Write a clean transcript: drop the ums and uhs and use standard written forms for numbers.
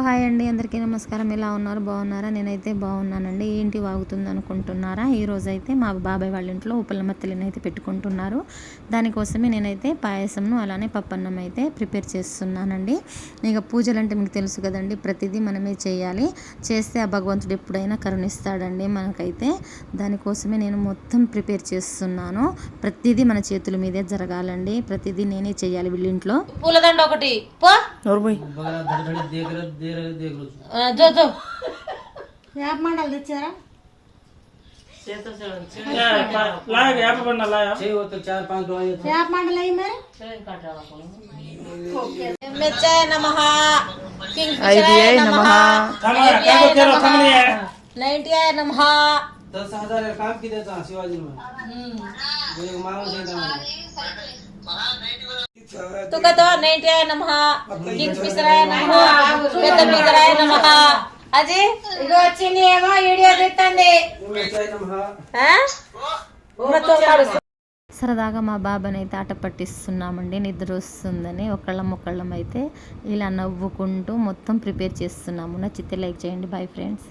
Hi అండి, అందరికీ నమస్కారం. ఎలా ఉన్నారు? బాగున్నారా? నేనైతే బాగున్నానండి. ఏంటి వాగుతుంది అనుకుంటున్నారా? ఈరోజు అయితే మా బాబాయ్ వాళ్ళ ఇంట్లో ఉప్పలమత్తలిని అయితే పెట్టుకుంటున్నారు. దానికోసమే నేనైతే పాయసంను అలానే పప్పన్నం అయితే ప్రిపేర్ చేస్తున్నానండి. ఇక పూజలు అంటే మీకు తెలుసు కదండి, ప్రతిదీ మనమే చేయాలి. చేస్తే ఆ భగవంతుడు ఎప్పుడైనా కరుణిస్తాడండి మనకైతే. దానికోసమే నేను మొత్తం ప్రిపేర్ చేస్తున్నాను. ప్రతిదీ మన చేతుల మీదే జరగాలండి. ప్రతిదీ నేనే చేయాలి వీళ్ళింట్లో. పూలదండ ఒకటి మండలు తెచ్చారా? మండలు అయ్యి మరి तुका 90 आहे नमः किंग फिशर आहे नमः పెద్ద ఫిగర్ आहे नमः అజీ ఇగో చిన్ని ఏమో వీడియో తీస్తుంది సరదాగా మా బాబాని అయితే ఆట పట్టిస్తున్నామండి. నిద్ర వస్తుందని ఒకళ్ళం అయితే ఇలా నవ్వుకుంటూ మొత్తం ప్రిపేర్ చేస్తున్నాము. నచ్చితే లైక్ చేయండి. Bye friends.